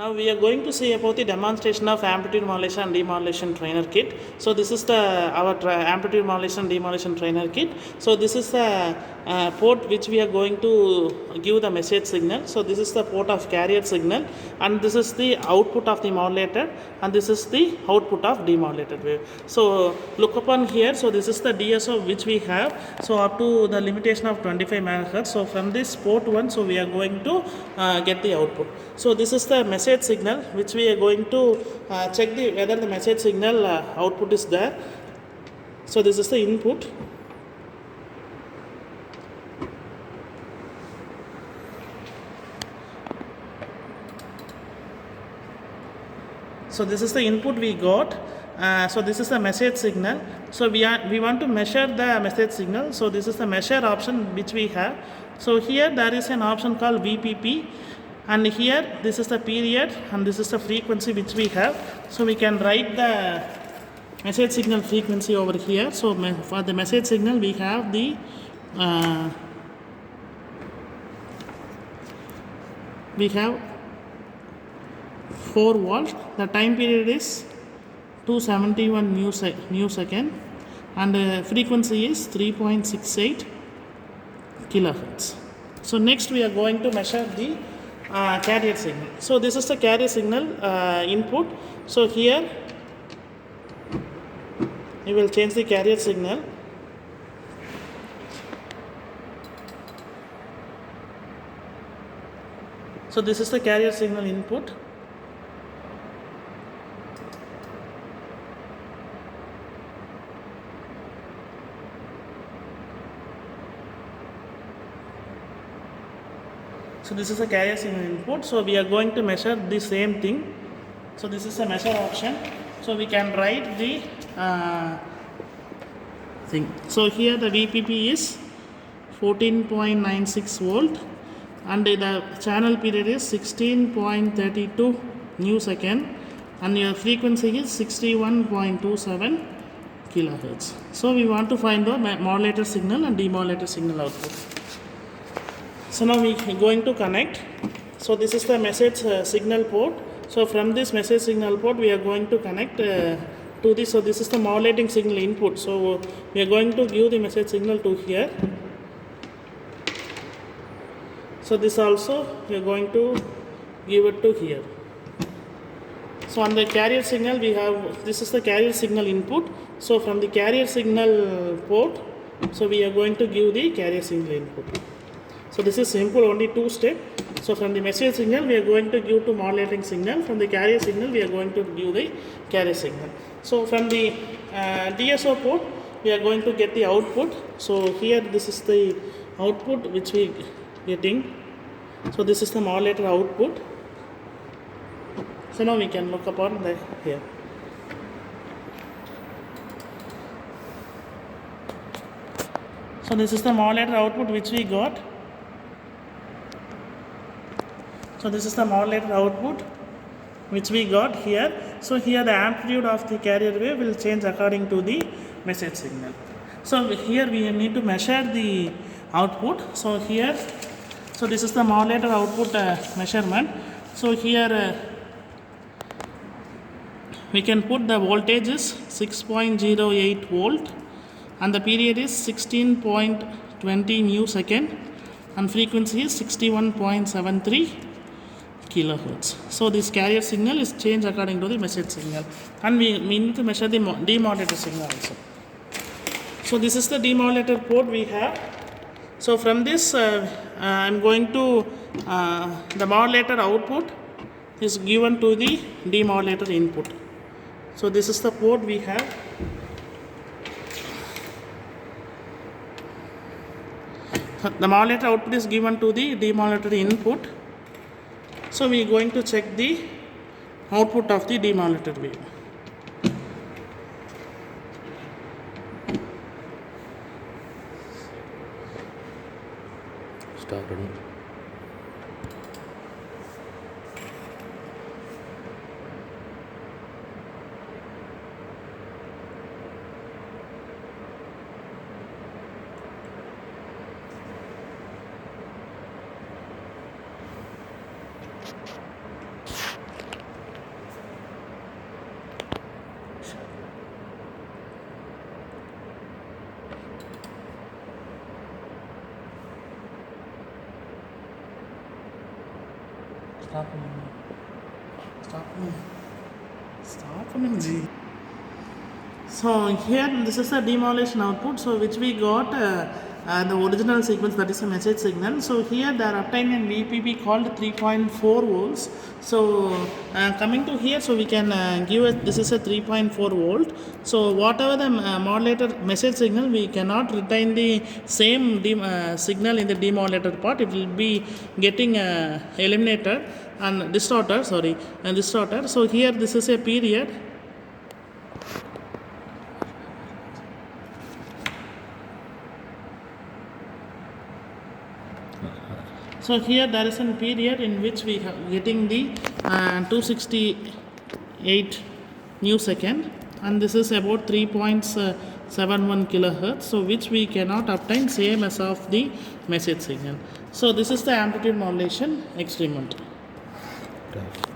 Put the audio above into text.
Now we are going to see about the demonstration of amplitude modulation and demodulation trainer kit. So this is the amplitude modulation and demodulation trainer kit. So this is the port which we are going to give the message signal. So this is the port of carrier signal, and this is the output of the modulator, and this is the output of demodulated wave. So look upon here. So this is the DSO which we have. So up to the limitation of 25 megahertz. So from this port 1, so we are going to get the output. So this is the message signal which we are going to check whether the message signal output is there. So this is the input. So this is the input we got. So this is the message signal. So we want to measure the message signal. So this is the measure option which we have. So here there is an option called VPP, and here this is the period and this is the frequency which we have. So we can write the message signal frequency over here. So for the message signal we have the we have 4 volts. The time period is 271 millisecond, and frequency is 3.68 kilohertz. So next we are going to measure the carrier signal. So this is the carrier signal input. So here we will change the carrier signal. So this is the carrier signal input. So this is the carrier signal input. So we are going to measure the same thing. So this is the measure option. So we can write the thing. So here the VPP is 14.96 volt, and the channel period is 16.32 millisecond, and your frequency is 61.27 kilohertz. So we want to find the modulator signal and demodulator signal output. So now we are going to connect. So this is the message signal port. So from this message signal port we are going to connect to this. So this is the modulating signal input. So we are going to give the message signal to here. So this also we are going to give it to here. So on the carrier signal we have, this is the carrier signal input. So from the carrier signal port, so we are going to give the carrier signal input. So this is simple, only 2 steps. So from the message signal we are going to give to modulating signal. From the carrier signal we are going to give the carrier signal. So from the DSO port we are going to get the output. So here this is the output which we getting. So this is the modulator output. So now we can look upon the here. So this is the modulator output which we got. So this is the modulator output which we got here. So here the amplitude of the carrier wave will change according to the message signal. So here we need to measure the output. So here, so this is the modulator output measurement. So here we can put the voltage is 6.08 volt, and the period is 16.20 millisecond, and frequency is 61.73 kilohertz. So this carrier signal is changed according to the message signal, and we need to measure the demodulator signal also. So this is the demodulator port we have. So from this I am going to the modulator output is given to the demodulator input. So this is the port we have. The modulator output is given to the demodulator input. So we are going to check the output of the demodulator wave. Start running. Stop. G. So here this is the demodulation output, so which we got the original sequence, that is a message signal. So here they are obtaining an VPP called 3.4 volts. So coming to here, so we can give it, this is a 3.4 volt. So whatever the modulator message signal, we cannot retain the same signal in the demodulator part. It will be getting eliminated and distorted. So here this is a period. So here there is a period in which we are getting the 268 new second, and this is about 3.71 kilohertz, so which we cannot obtain same as of the message signal. So this is the amplitude modulation experiment. Right.